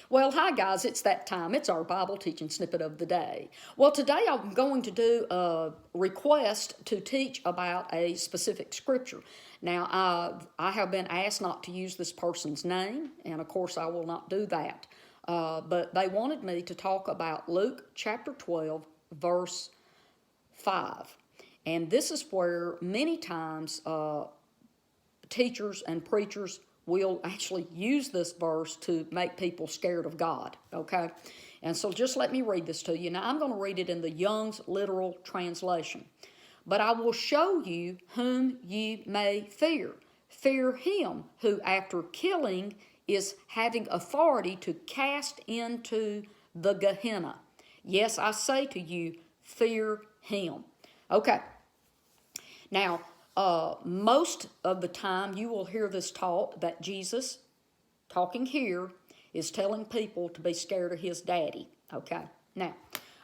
Well, hi guys, it's that time. It's our Bible teaching snippet of the day. Well, today I'm going to do a request to teach about a specific scripture. Now, I have been asked not to use this person's name, and of course I will not do that. But they wanted me to talk about Luke chapter 12, verse 5. And this is where many times teachers and preachers will actually use this verse to make people scared of God, okay? And so just let me read this to you. Now, I'm going to read it in the Young's Literal Translation. But I will show you whom ye may fear. Fear him who, after killing, is having authority to cast into the Gehenna. Yes, I say to you, fear him. Okay. Now, most of the time you will hear this taught that Jesus, talking here, is telling people to be scared of his daddy. Okay. Now,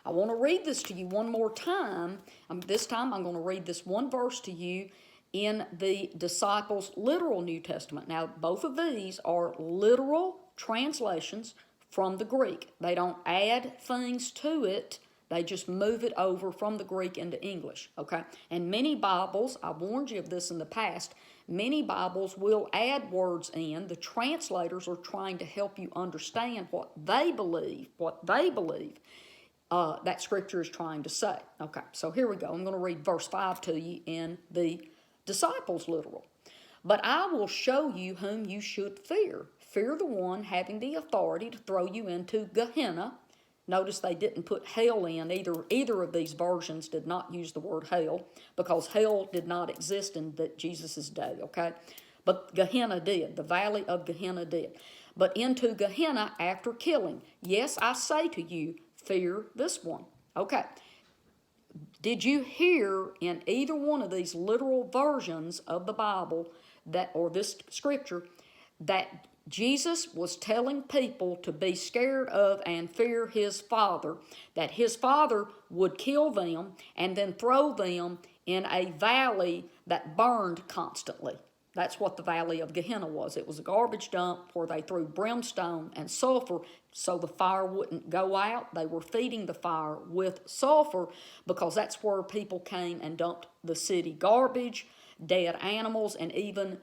I want to read this to you one more time. This time I'm going to read this one verse to you in the Disciples' literal New Testament. Now, both of these are literal translations from the Greek. They don't add things to it. They just move it over from the Greek into English, okay? And many Bibles, I warned you of this in the past, many Bibles will add words in. The translators are trying to help you understand what they believe that Scripture is trying to say. Okay, so here we go. I'm going to read verse 5 to you in the Disciples' literal. But I will show you whom you should fear. Fear the one having the authority to throw you into Gehenna. Notice they didn't put hell in. Either of these versions did not use the word hell because hell did not exist in Jesus' day, okay? But Gehenna did. The valley of Gehenna did. But into Gehenna after killing. Yes, I say to you, fear this one. Okay. Did you hear in either one of these literal versions of the Bible or this scripture that Jesus was telling people to be scared of and fear his Father, that his Father would kill them and then throw them in a valley that burned constantly? That's what the valley of Gehenna was. It was a garbage dump where they threw brimstone and sulfur so the fire wouldn't go out. They were feeding the fire with sulfur because that's where people came and dumped the city garbage, dead animals, and even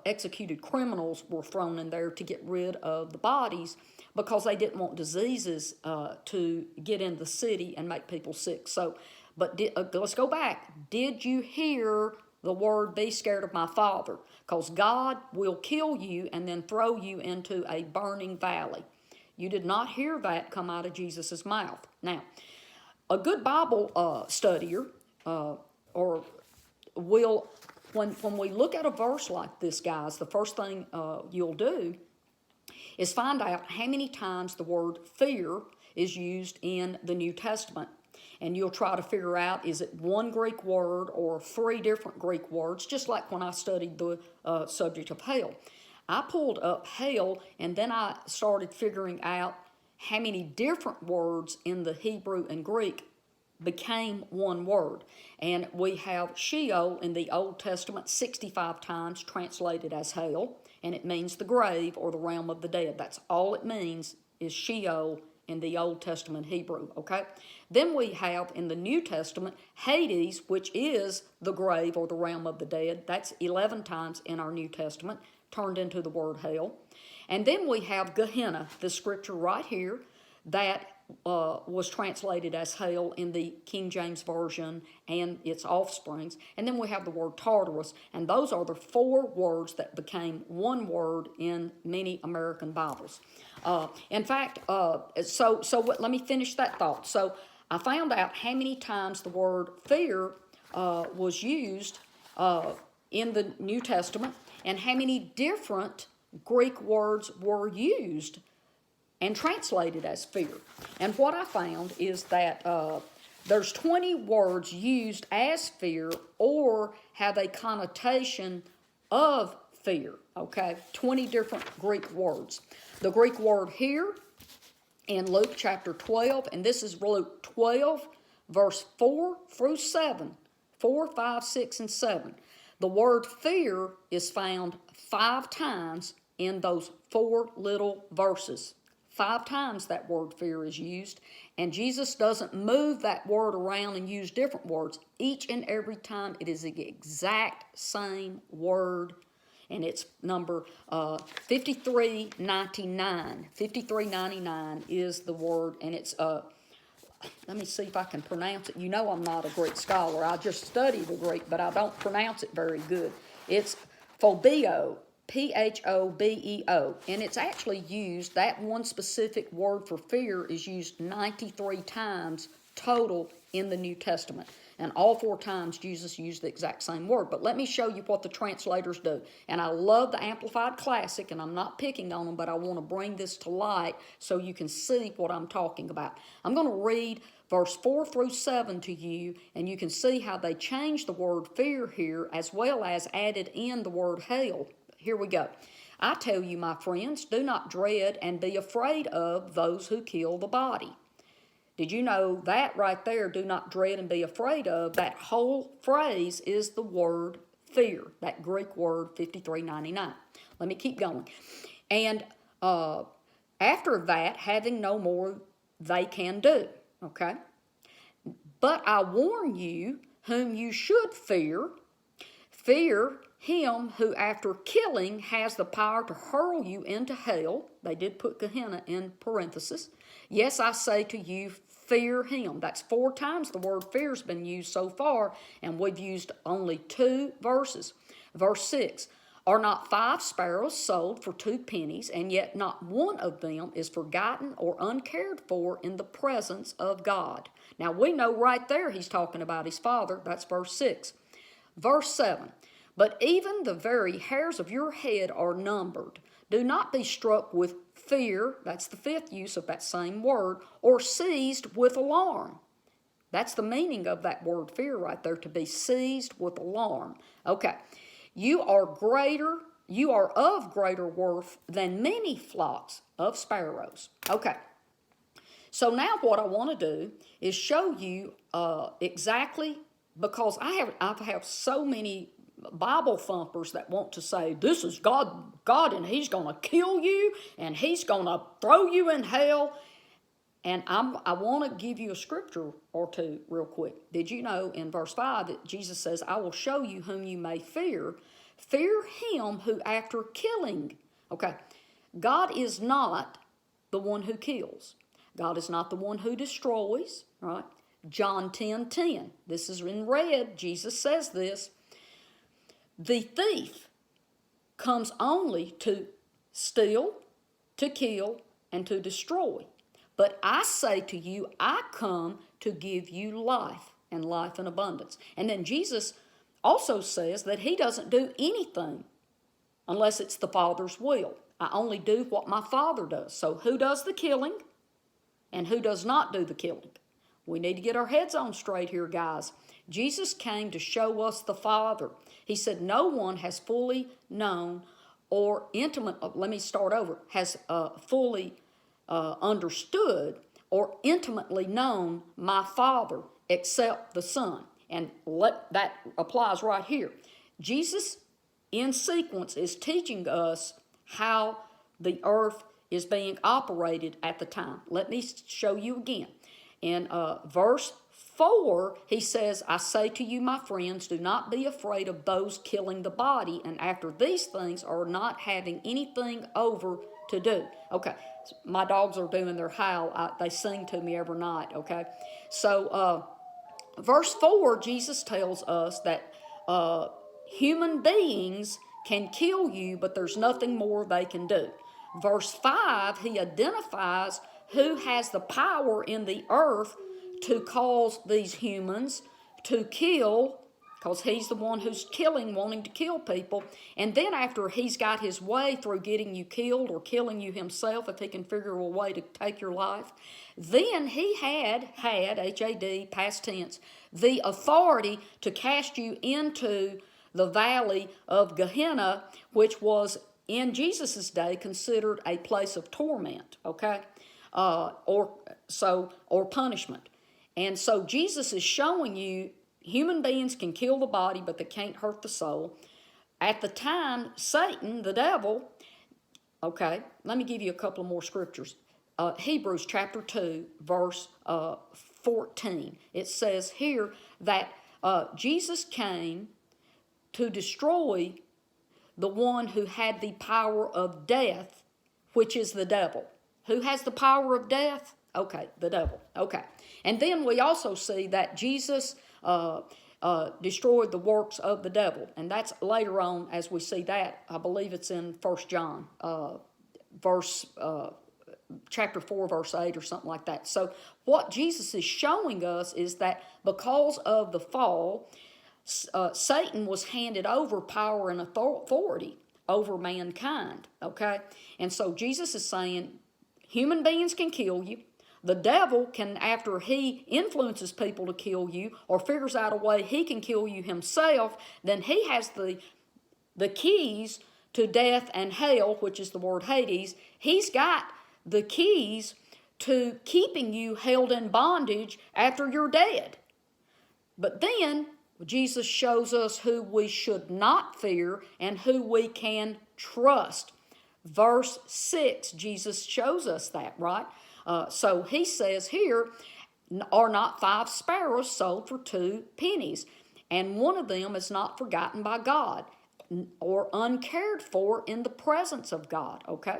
executed criminals were thrown in there to get rid of the bodies because they didn't want diseases to get in the city and make people sick. So, but let's go back. Did you hear the word, be scared of my Father? Because God will kill you and then throw you into a burning valley. You did not hear that come out of Jesus' mouth. Now, a good Bible studier or will, when we look at a verse like this, guys, the first thing you'll do is find out how many times the word fear is used in the New Testament. And you'll try to figure out, is it one Greek word or three different Greek words, just like when I studied the subject of hell. I pulled up hell, and then I started figuring out how many different words in the Hebrew and Greek became one word. And we have Sheol in the Old Testament 65 times translated as hell, and it means the grave or the realm of the dead. That's all it means is Sheol in the Old Testament Hebrew, okay? Then we have in the New Testament Hades, which is the grave or the realm of the dead. That's 11 times in our New Testament, turned into the word hell. And then we have Gehenna, the scripture right here, that was translated as hell in the King James Version and its offsprings. And then we have the word Tartarus, and those are the four words that became one word in many American Bibles. In fact, let me finish that thought. So I found out how many times the word fear was used in the New Testament and how many different Greek words were used and translated as fear. And what I found is that there's 20 words used as fear or have a connotation of fear, okay? 20 different Greek words. The Greek word here in Luke chapter 12, and this is Luke 12, verse 4 through 7, 4, 5, 6, and 7. The word fear is found 5 times in those 4 little verses. 5 times that word fear is used, and Jesus doesn't move that word around and use different words. Each and every time it is the exact same word, and it's number 5399. 5399 is the word, and it's, let me see if I can pronounce it. You know I'm not a Greek scholar. I just study the Greek, but I don't pronounce it very good. It's phobeo. Phobeo, and it's actually used, that one specific word for fear is used 93 times total in the New Testament. And all 4 times Jesus used the exact same word. But let me show you what the translators do. And I love the Amplified Classic, and I'm not picking on them, but I want to bring this to light so you can see what I'm talking about. I'm going to read verse 4 through 7 to you, and you can see how they changed the word fear here, as well as added in the word hell. Here we go. I tell you, my friends, do not dread and be afraid of those who kill the body. Did you know that right there, do not dread and be afraid of, that whole phrase is the word fear, that Greek word 5399. Let me keep going. And after that, having no more they can do, okay? But I warn you, whom you should fear him who after killing has the power to hurl you into hell. They did put Gehenna in parenthesis. Yes, I say to you, fear him. That's 4 times the word fear has been used so far, and we've used only 2 verses. Verse 6, are not 5 sparrows sold for 2 pennies, and yet not one of them is forgotten or uncared for in the presence of God. Now we know right there he's talking about his Father. That's verse 6. Verse 7, but even the very hairs of your head are numbered. Do not be struck with fear, that's the 5th use of that same word, or seized with alarm. That's the meaning of that word fear right there, to be seized with alarm. Okay, you are of greater worth than many flocks of sparrows. Okay, so now what I want to do is show you exactly, because I have so many Bible thumpers that want to say, this is God, and he's going to kill you, and he's going to throw you in hell. And I want to give you a scripture or 2 real quick. Did you know in verse 5 that Jesus says, I will show you whom you may fear. Fear him who after killing. Okay, God is not the one who kills. God is not the one who destroys, right? John 10:10. This is in red. Jesus says this. The thief comes only to steal, to kill, and to destroy. But I say to you, I come to give you life, and life in abundance. And then Jesus also says that he doesn't do anything unless it's the Father's will. I only do what my Father does. So who does the killing and who does not do the killing? We need to get our heads on straight here, guys. Jesus came to show us the Father. He said no one has fully known or fully understood or intimately known my Father except the Son. And that applies right here. Jesus, in sequence, is teaching us how the earth is being operated at the time. Let me show you again. In verse 4, he says, I say to you, my friends, do not be afraid of those killing the body, and after these things are not having anything over to do. Okay, my dogs are doing their howl. They sing to me every night, okay? So, verse 4, Jesus tells us that human beings can kill you, but there's nothing more they can do. Verse 5, he identifies who has the power in the earth to cause these humans to kill, because he's the one who's killing, wanting to kill people. And then after he's got his way through getting you killed or killing you himself, if he can figure a way to take your life, then he had, H-A-D, past tense, the authority to cast you into the valley of Gehenna, which was in Jesus' day considered a place of torment, okay? Or punishment. And so Jesus is showing you human beings can kill the body, but they can't hurt the soul. At the time, Satan, the devil, okay, let me give you a couple of more scriptures. Hebrews chapter 2, verse 14. It says here that Jesus came to destroy the one who had the power of death, which is the devil. Who has the power of death? Okay, the devil. Okay. And then we also see that Jesus destroyed the works of the devil. And that's later on as we see that. I believe it's in 1 John, chapter 4, verse 8 or something like that. So what Jesus is showing us is that because of the fall, Satan was handed over power and authority over mankind, okay? And so Jesus is saying human beings can kill you. The devil can, after he influences people to kill you or figures out a way he can kill you himself, then he has the keys to death and hell, which is the word Hades. He's got the keys to keeping you held in bondage after you're dead. But then Jesus shows us who we should not fear and who we can trust. Verse 6, Jesus shows us that, right? So he says here, are not 5 sparrows sold for 2 pennies? And one of them is not forgotten by God or uncared for in the presence of God, okay?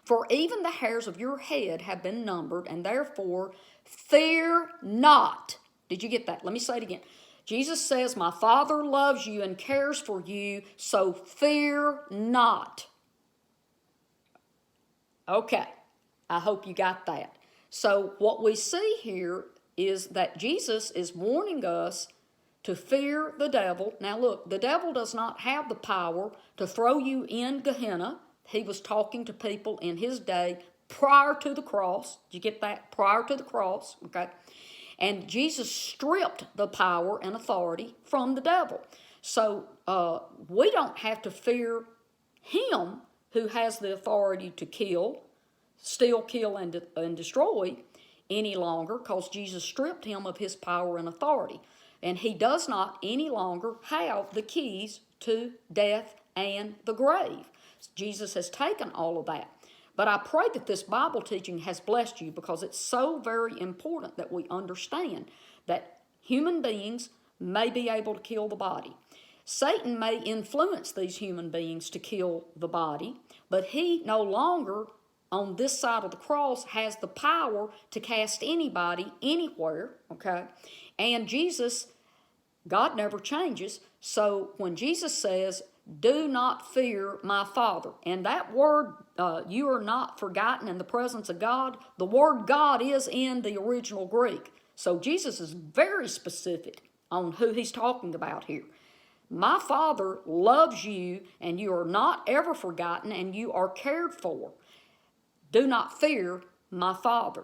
For even the hairs of your head have been numbered, and therefore fear not. Did you get that? Let me say it again. Jesus says, my Father loves you and cares for you, so fear not. Okay, I hope you got that. So what we see here is that Jesus is warning us to fear the devil. Now look, the devil does not have the power to throw you in Gehenna. He was talking to people in his day prior to the cross. Did you get that? Prior to the cross, okay? And Jesus stripped the power and authority from the devil. So we don't have to fear him who has the authority to kill, steal, kill, and destroy any longer, because Jesus stripped him of his power and authority. And he does not any longer have the keys to death and the grave. Jesus has taken all of that. But I pray that this Bible teaching has blessed you, because it's so very important that we understand that human beings may be able to kill the body. Satan may influence these human beings to kill the body, but he no longer on this side of the cross has the power to cast anybody anywhere, okay? And Jesus, God never changes. So when Jesus says, do not fear my Father. And that word, you are not forgotten in the presence of God, the word God is in the original Greek. So Jesus is very specific on who he's talking about here. My Father loves you, and you are not ever forgotten, and you are cared for. Do not fear my Father.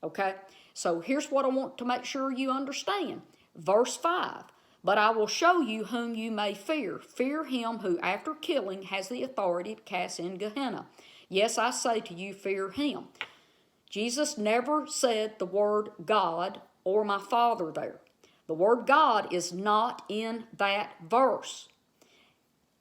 Okay? So here's what I want to make sure you understand. Verse 5. But I will show you whom you may fear. Fear him who after killing has the authority to cast in Gehenna. Yes, I say to you, fear him. Jesus never said the word God or my Father there. The word God is not in that verse.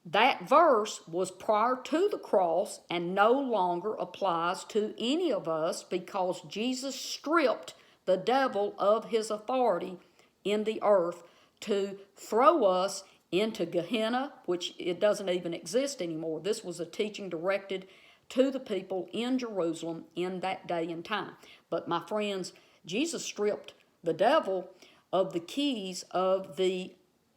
That verse was prior to the cross and no longer applies to any of us, because Jesus stripped the devil of his authority in the earth to throw us into Gehenna, which it doesn't even exist anymore. This was a teaching directed to the people in Jerusalem in that day and time. But my friends, Jesus stripped the devil of the keys of the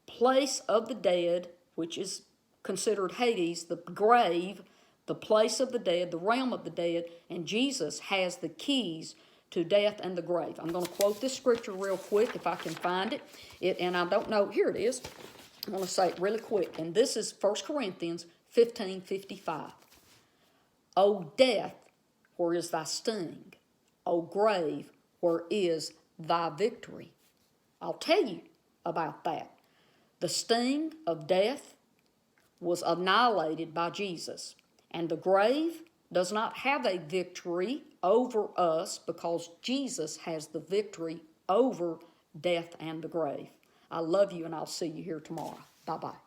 place of the dead, which is considered Hades, the grave, the place of the dead, the realm of the dead, and Jesus has the keys to death and the grave. I'm going to quote this scripture real quick if I can find it. And I don't know, here it is. I'm going to say it really quick. And this is 1 Corinthians 15:55. O death, where is thy sting? O grave, where is thy victory? I'll tell you about that. The sting of death was annihilated by Jesus. And the grave does not have a victory over us, because Jesus has the victory over death and the grave. I love you, and I'll see you here tomorrow. Bye-bye.